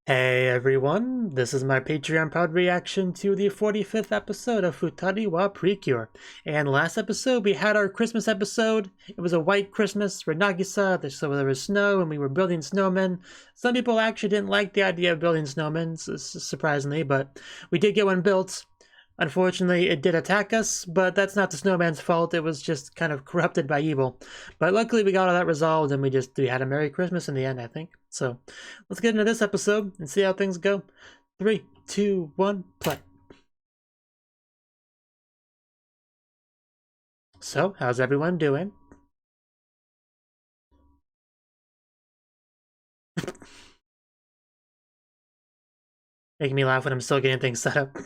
Hey everyone, this is my Patreon proud reaction to the 45th episode of Futari wa Precure. And last episode we had our Christmas episode. It was a white Christmas for Nagisa, so there was snow and we were building snowmen. Some people actually didn't like the idea of building snowmen, surprisingly, but we did get one built. Unfortunately, it did attack us, but that's not the snowman's fault. It was just kind of corrupted by evil. But luckily, we got all that resolved, and we had a Merry Christmas in the end, I think. So, let's get into this episode and see how things go. 3, 2, 1, play. So, how's everyone doing? Making me laugh when I'm still getting things set up.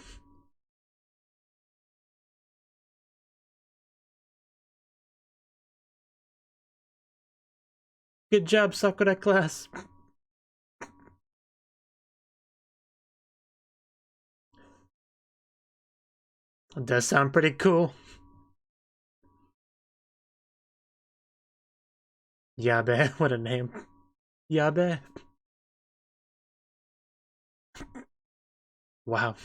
Good job, Sakura class. It does sound pretty cool. Yabe, what a name. Yabe. Wow.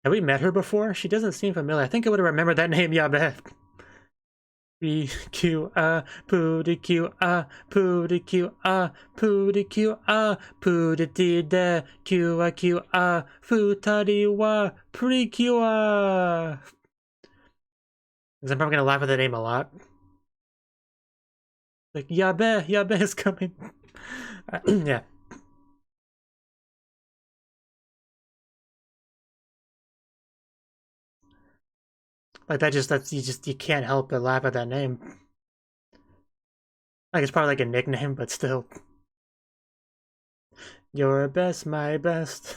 Have we met her before? She doesn't seem familiar. I think I would have remembered that name, Yabe. P-Q-A, Q-A, Q-A, Q-A, Q-A, Q-A, Futari wa Precure. Because I'm probably going to laugh at that name a lot. Like, Yabe is coming. Yeah. Like, you can't help but laugh at that name. Like, it's probably like a nickname, but still. Your best, my best.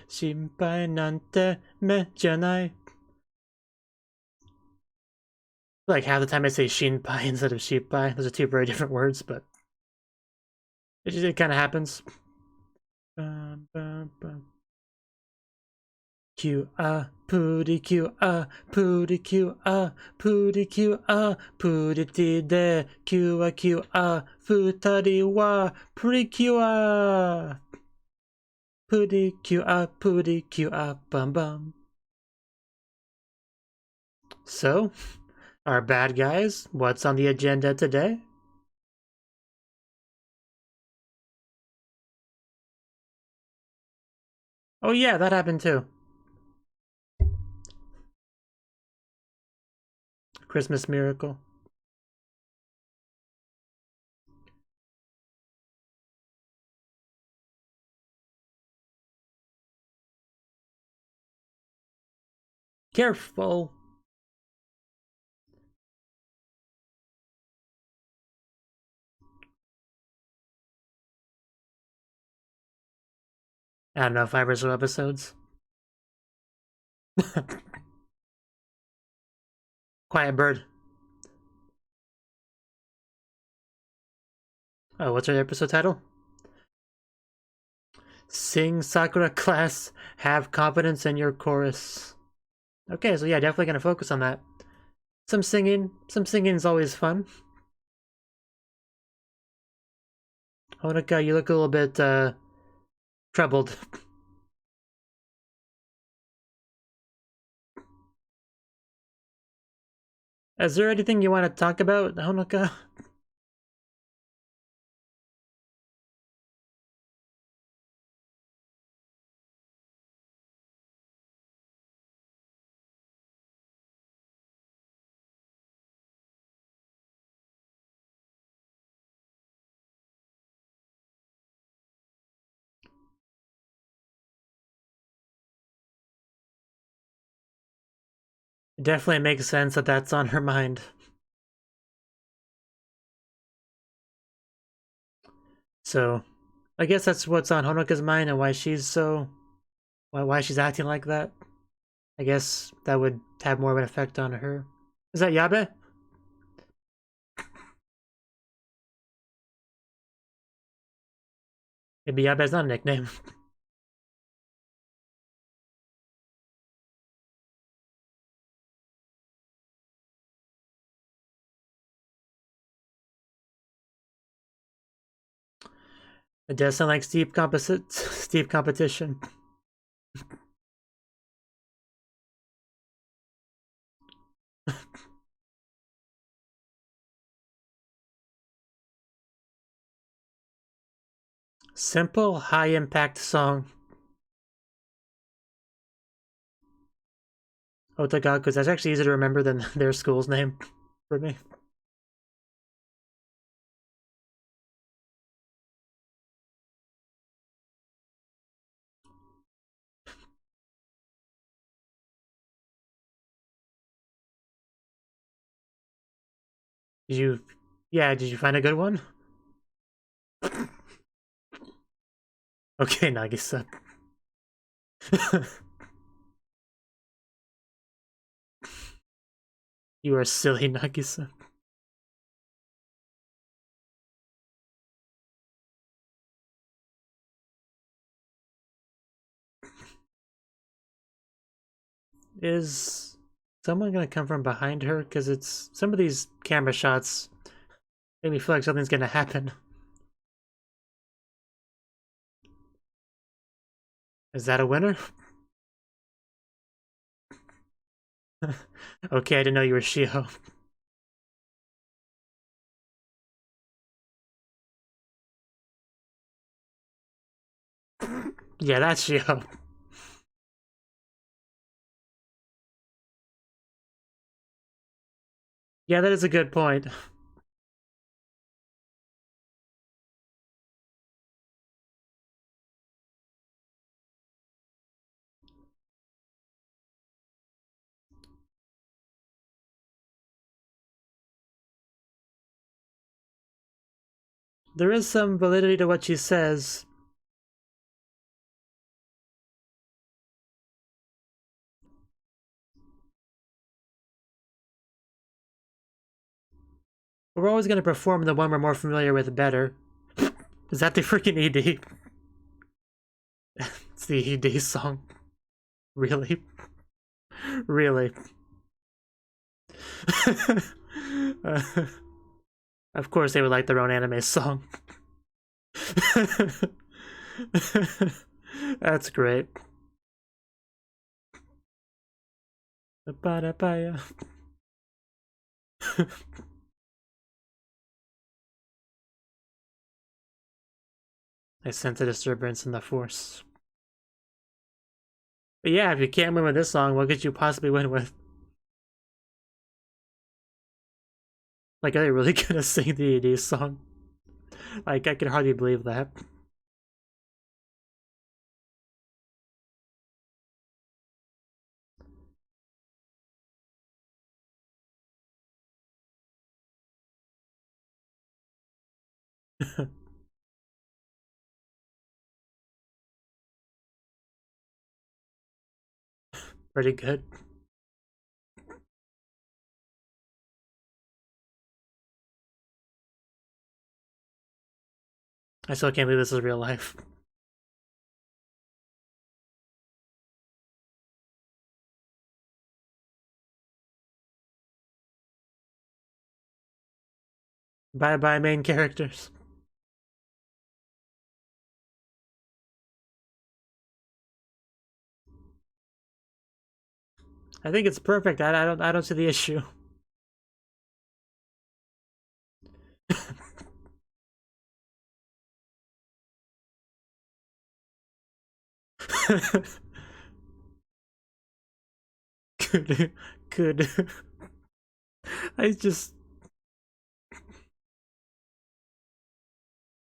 Shinpai nante me janai. Like half the time I say shinpai instead of shippai. Those are two very different words, but it kind of happens. Q-A, pooty Q-A, pooty Q-A, pooty Q-A, pooty de, Q-A Q-A, futari wa, precure. Pooty Q-A, bum bum. So, our bad guys, what's on the agenda today? Oh yeah, that happened too. Christmas miracle. Careful. I don't know, 5 or so episodes. Quiet bird. Oh, what's our episode title? Sing Sakura class, have confidence in your chorus. Okay, so yeah, definitely gonna focus on that. Some singing is always fun. Honoka, you look a little bit, troubled. Is there anything you want to talk about, Honoka? It definitely makes sense that that's on her mind. So, I guess that's what's on Honoka's mind and why she's so... why she's acting like that. I guess that would have more of an effect on her. Is that Yabe? Maybe Yabe's not a nickname. It does sound like steep competition. Simple, high-impact song. Otaga, because that's actually easier to remember than their school's name for me. Did you find a good one? Okay, Nagisa. You are silly, Nagisa. Is someone gonna come from behind her? Because it's some of these camera shots make me feel like something's gonna happen. Is that a winner? Okay, I didn't know you were Shiho. Yeah, that's Shiho. Yeah, that is a good point. There is some validity to what she says. We're always gonna perform the one we're more familiar with better. Is that the freaking ED? It's the ED song. Really? Really? uh, of course they would like their own anime song. That's great. I sense a disturbance in the force. But yeah, if you can't win with this song, what could you possibly win with? Like, are they really gonna sing the ED song? Like, I can hardly believe that. Pretty good. I still can't believe this is real life. Bye bye, main characters. I think it's perfect. I don't see the issue. Could I just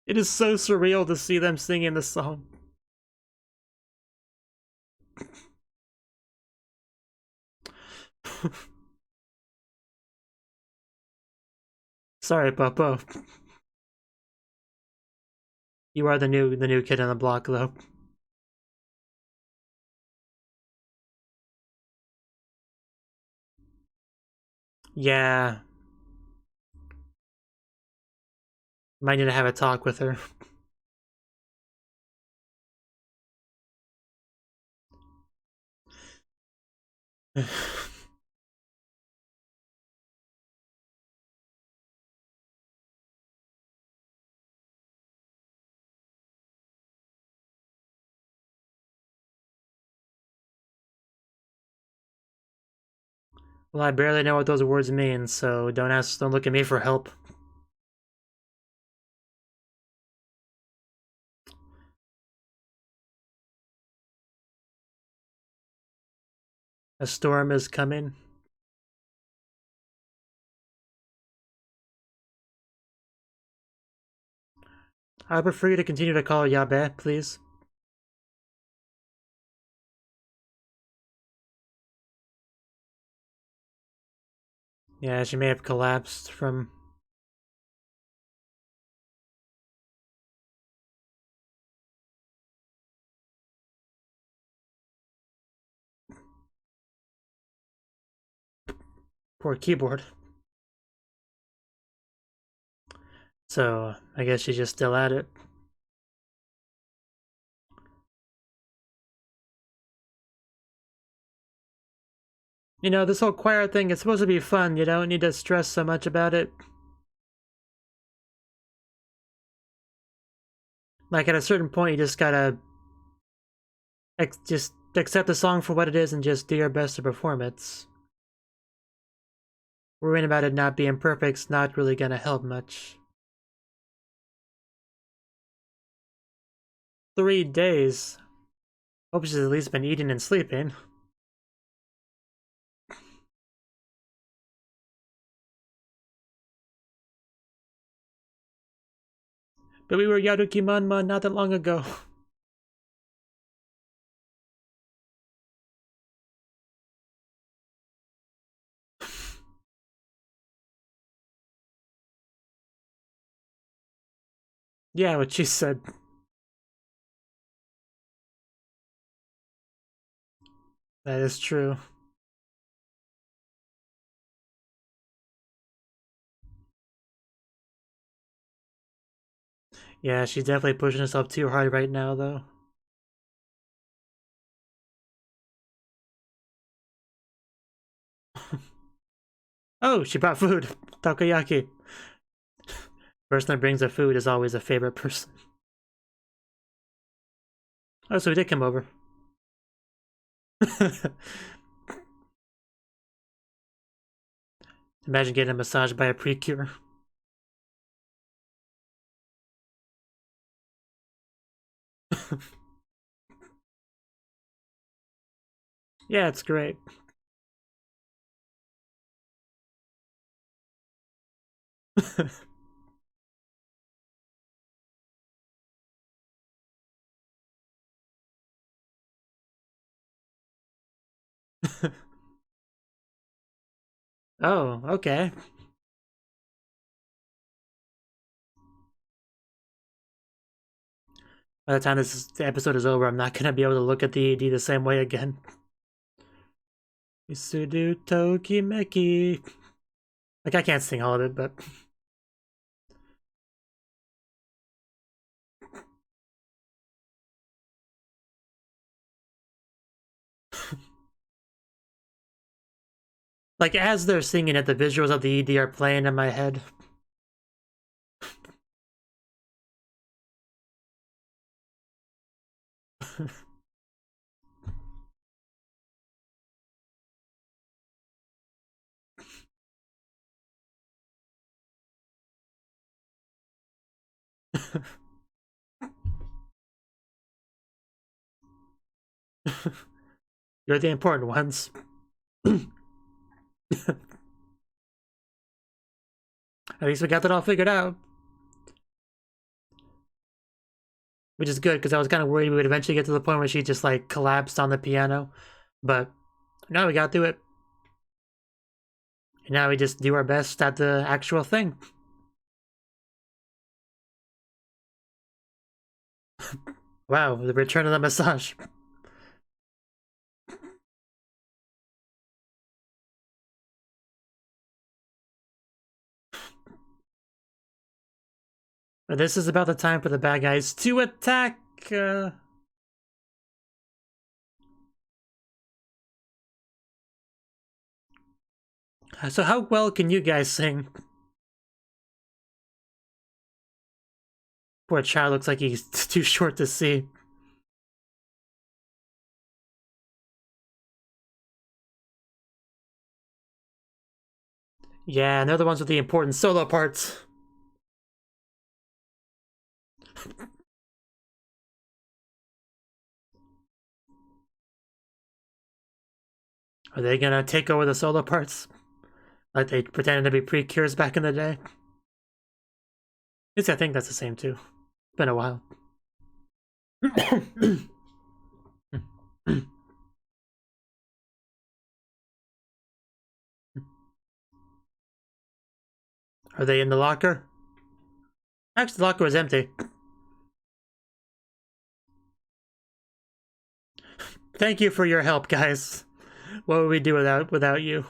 it is so surreal to see them singing the song. Sorry, Popo. You are the new kid on the block, though. Yeah. Might need to have a talk with her. Well, I barely know what those words mean, so don't look at me for help. A storm is coming. I would prefer you to continue to call her Yabe, please. Yeah, she may have collapsed from... Poor keyboard. So, I guess she's just still at it. You know, this whole choir thing is supposed to be fun. You don't need to stress so much about it. Like, at a certain point, you just gotta... just accept the song for what it is and just do your best to perform it. Worrying about it not being perfect's not really gonna help much. 3 days? Hope she's at least been eating and sleeping. But we were Yarukimanma not that long ago. Yeah, what she said. That is true. Yeah, she's definitely pushing herself too hard right now, though. Oh, she brought food. Takoyaki. Person that brings the food is always a favorite person. Oh, so he did come over. Imagine getting a massage by a Precure. Yeah, it's great. Oh, okay. By the time this episode is over, I'm not gonna be able to look at the ED the same way again. Isudu Tokimeki. Like, I can't sing all of it, but... like, as they're singing it, the visuals of the ED are playing in my head. You're the important ones. At least we got that all figured out. Which is good, because I was kind of worried we would eventually get to the point where she just, like, collapsed on the piano. But, no, we got through it. And now we just do our best at the actual thing. Wow, the return of the massage. But this is about the time for the bad guys to attack. So how well can you guys sing? Poor child looks like he's too short to see. Yeah, and they're the ones with the important solo parts. Are they gonna take over the solo parts? Like they pretended to be Precures back in the day? At least I think that's the same too. It's been a while. Are they in the locker? Actually, the locker was empty. Thank you for your help, guys. What would we do without you?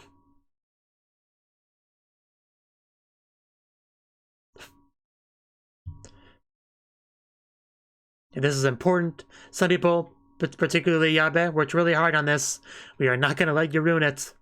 And this is important. Some people, particularly Yabe, worked really hard on this. We are not going to let you ruin it.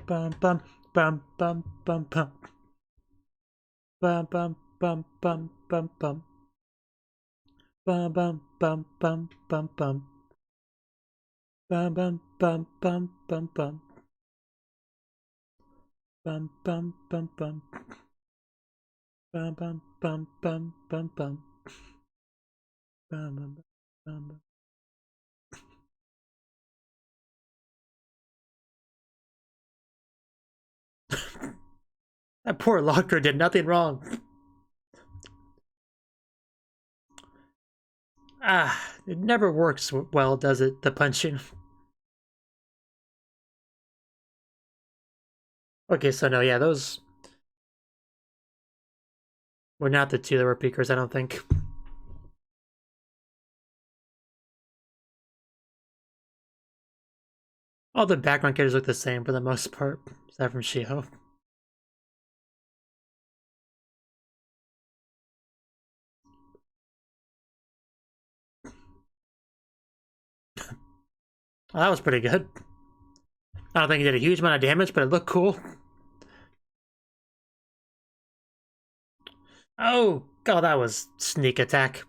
Bum bum bum bum bum bum. Bum bum bum bum bum bum. Bum bum bum bum bum bum. Bum bum bum bum bum bum. Bum bum bum bum. Bum bum bum bum bum bum. Bum bum bum bum. That poor locker did nothing wrong. It never works well, does it? The punching. Okay, so no, yeah, those were not the two that were peakers, I don't think. All the background characters look the same for the most part, aside from Shiho. Well, that was pretty good. I don't think it did a huge amount of damage, but it looked cool. Oh, God, that was sneak attack.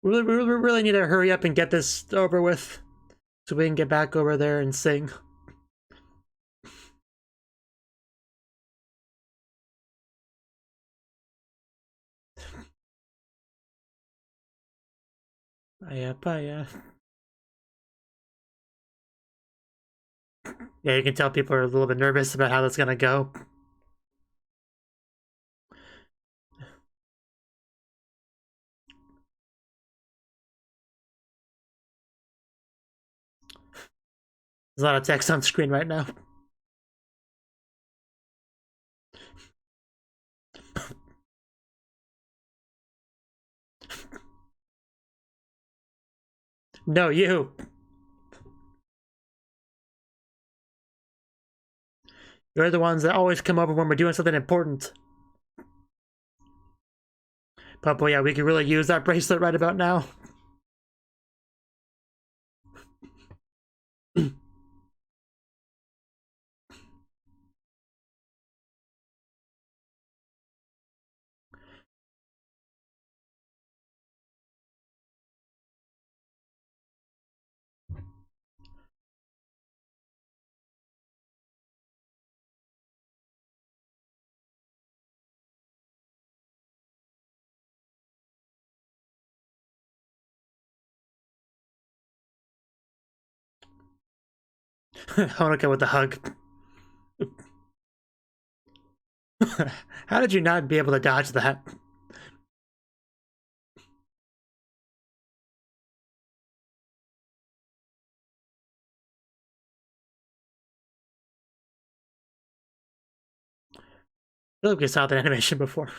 We really need to hurry up and get this over with so we can get back over there and sing. Baya. Yeah, you can tell people are a little bit nervous about how that's gonna go. There's a lot of text on screen right now. No, you. You're the ones that always come over when we're doing something important. But boy, yeah, we could really use that bracelet right about now. Honoka with the hug. How did you not be able to dodge that? I feel like we saw that animation before.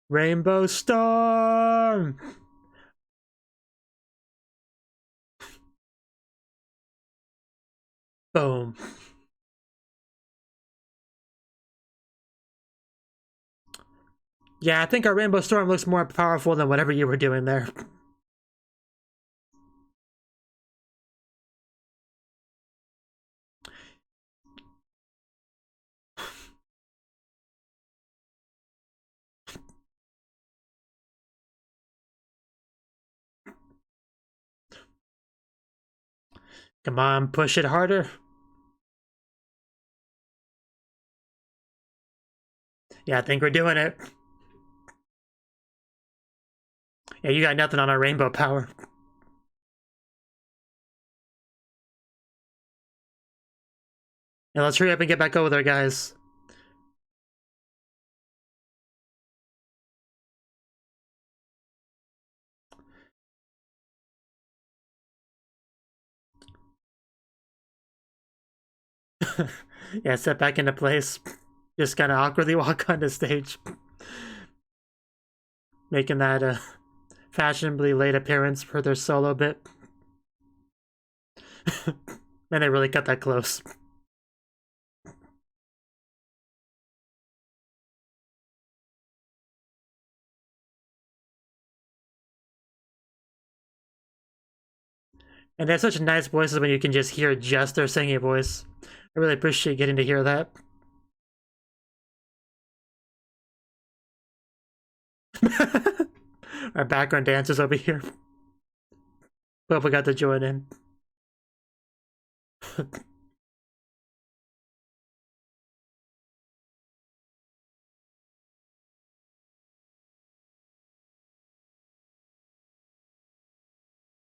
Rainbow Storm! Boom. Yeah, I think our Rainbow Storm looks more powerful than whatever you were doing there. Come on, push it harder. Yeah, I think we're doing it. Yeah, you got nothing on our rainbow power. Now let's hurry up and get back over there, guys. Yeah, set back into place. Just kind of awkwardly walk on the stage. Making that fashionably late appearance for their solo bit. Man, they really cut that close. And they have such nice voices when you can just hear just their singing voice. I really appreciate getting to hear that. Our background dancers over here. Hope we got to join in.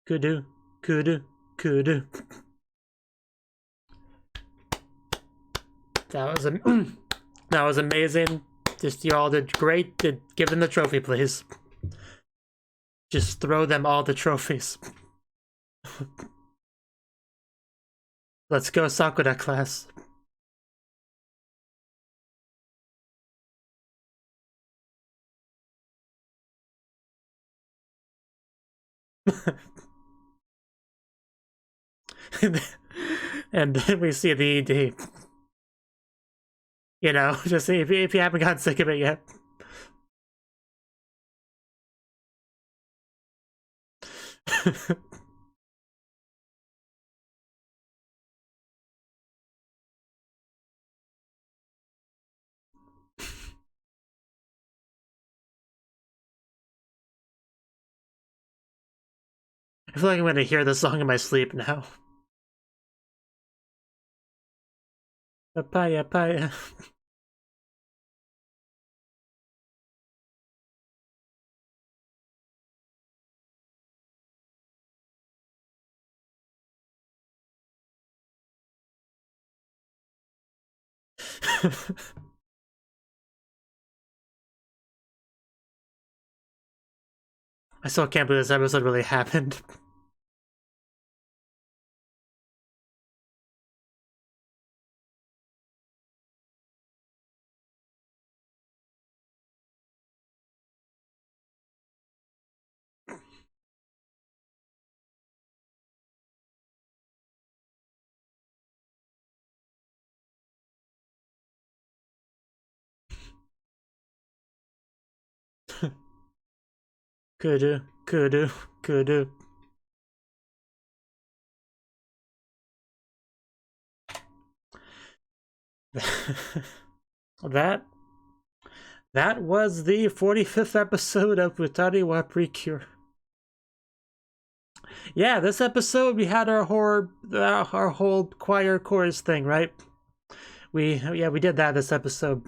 Kudu, kudu, kudu. That was amazing. Just you all did great. Give them the trophy, please. Just throw them all the trophies. Let's go, Sakura class. And then we see the ED. You know, just if you haven't gotten sick of it yet. I feel like I'm gonna hear this song in my sleep now. Papaya, papaya. I still can't believe this episode really happened. Kudu, kudu, kudu. That was the 45th episode of Futari wa Precure. Yeah, this episode we had our whole choir chorus thing, right? We did that this episode.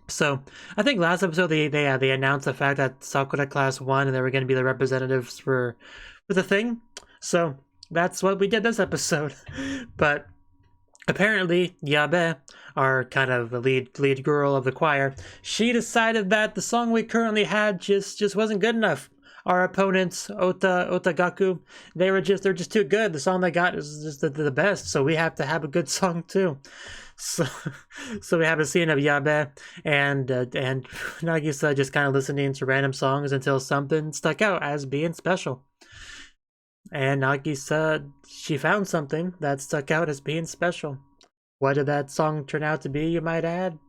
So I think last episode they announced the fact that Sakura class won and they were going to be the representatives for the thing. So that's what we did this episode. But apparently Yabe, our kind of the lead girl of the choir, she decided that the song we currently had just wasn't good enough. Our opponents, Otagaku, they're just too good. The song they got is just the best, so we have to have a good song too. So we have a scene of Yabe and Nagisa just kind of listening to random songs until something stuck out as being special. And Nagisa, she found something that stuck out as being special. What did that song turn out to be, you might add?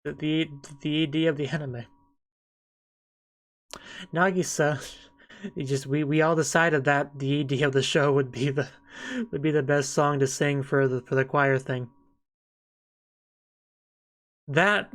The ED of the anime. Nagisa, we all decided that the ED of the show would be the best song to sing for the choir thing. That,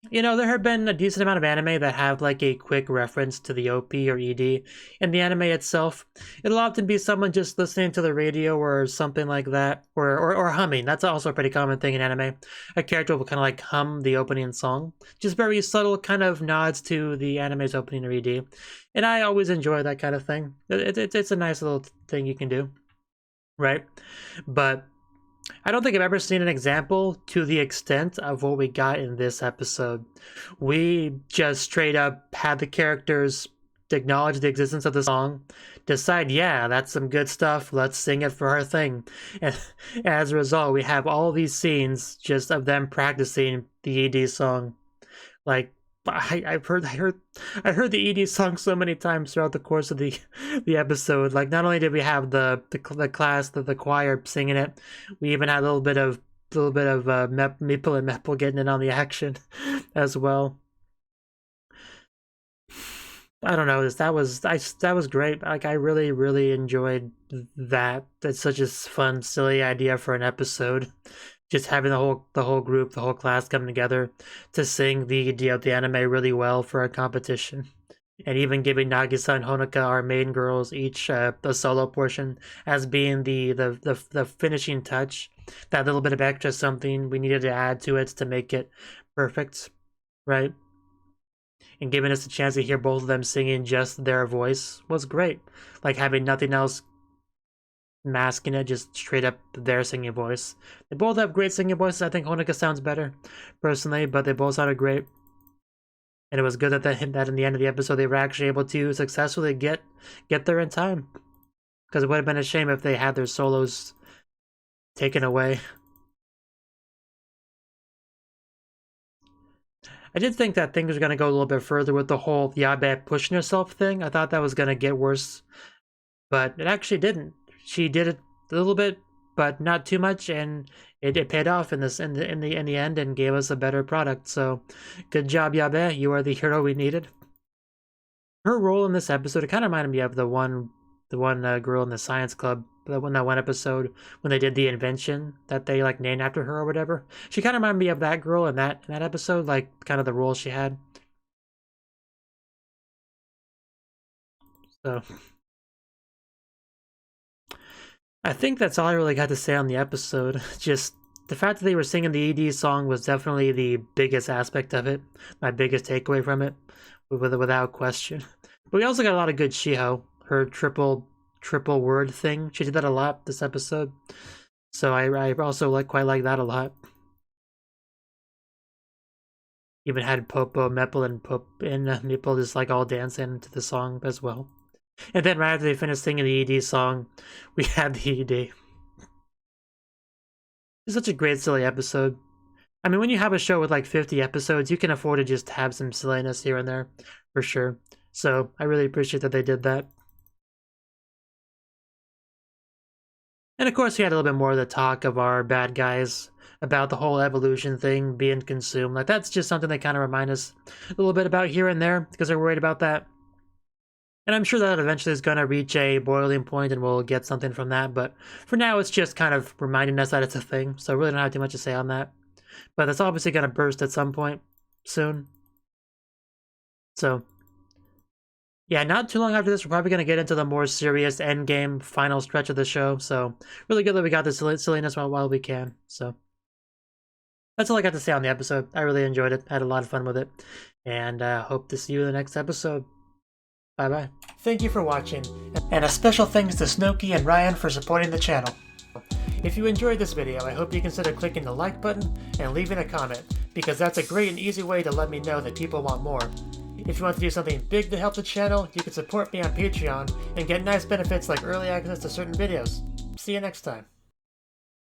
you know, there have been a decent amount of anime that have like a quick reference to the OP or ED in the anime itself. It'll often be someone just listening to the radio or something like that, or humming. That's also a pretty common thing in anime. A character will kind of like hum the opening song. Just very subtle kind of nods to the anime's opening or ED. And I always enjoy that kind of thing. It's a nice little thing you can do, right? But I don't think I've ever seen an example to the extent of what we got in this episode. We just straight up had the characters acknowledge the existence of the song, decide, yeah, that's some good stuff, let's sing it for our thing. And as a result, we have all these scenes just of them practicing the ED song. Like, I heard the ED song so many times throughout the course of the episode. Like, not only did we have the class, the choir singing it, we even had a little bit of Meeple and Meeple getting in on the action as well. I don't know, that was great. Like, I really enjoyed that. That's such a fun, silly idea for an episode. Just having the whole group, the whole class come together to sing the ED of the anime really well for a competition. And even giving Nagisa and Honoka, our main girls, each a solo portion as being the finishing touch. That little bit of extra something we needed to add to it to make it perfect, right? And giving us a chance to hear both of them singing just their voice was great. Like having nothing else masking it, just straight up their singing voice. They both have great singing voices. I think Honoka sounds better, personally, but they both sounded great. And it was good that in the end of the episode they were actually able to successfully get there in time. Because it would have been a shame if they had their solos taken away. I did think that things were going to go a little bit further with the whole Yabe pushing herself thing. I thought that was going to get worse, but it actually didn't. She did it a little bit, but not too much, and it paid off in the end and gave us a better product. So, good job, Yabe. You are the hero we needed. Her role in this episode, it kind of reminded me of the one girl in the science club. That one episode when they did the invention that they like named after her or whatever. She kind of reminded me of that girl in that episode, like kind of the role she had. So I think that's all I really got to say on the episode. Just the fact that they were singing the ED song was definitely the biggest aspect of it. My biggest takeaway from it, without question. But we also got a lot of good Shiho. Her triple word thing. She did that a lot this episode. So I also quite like that a lot. Even had Popo, Meeple, and Meeple just like all dancing to the song as well. And then right after they finished singing the ED song, we had the ED. It's such a great silly episode. I mean, when you have a show with like 50 episodes, you can afford to just have some silliness here and there, for sure. So I really appreciate that they did that. And of course, we had a little bit more of the talk of our bad guys about the whole evolution thing being consumed. Like, that's just something they kind of remind us a little bit about here and there because they're worried about that. And I'm sure that eventually is going to reach a boiling point and we'll get something from that. But for now, it's just kind of reminding us that it's a thing. So I really don't have too much to say on that. But that's obviously going to burst at some point soon. So yeah, not too long after this, we're probably going to get into the more serious endgame final stretch of the show. So really good that we got this silliness while we can. So that's all I got to say on the episode. I really enjoyed it. I had a lot of fun with it. And hope to see you in the next episode. Bye-bye. Thank you for watching. And a special thanks to Cnouki and Ryan for supporting the channel. If you enjoyed this video, I hope you consider clicking the like button and leaving a comment, because that's a great and easy way to let me know that people want more. If you want to do something big to help the channel, you can support me on Patreon and get nice benefits like early access to certain videos. See you next time.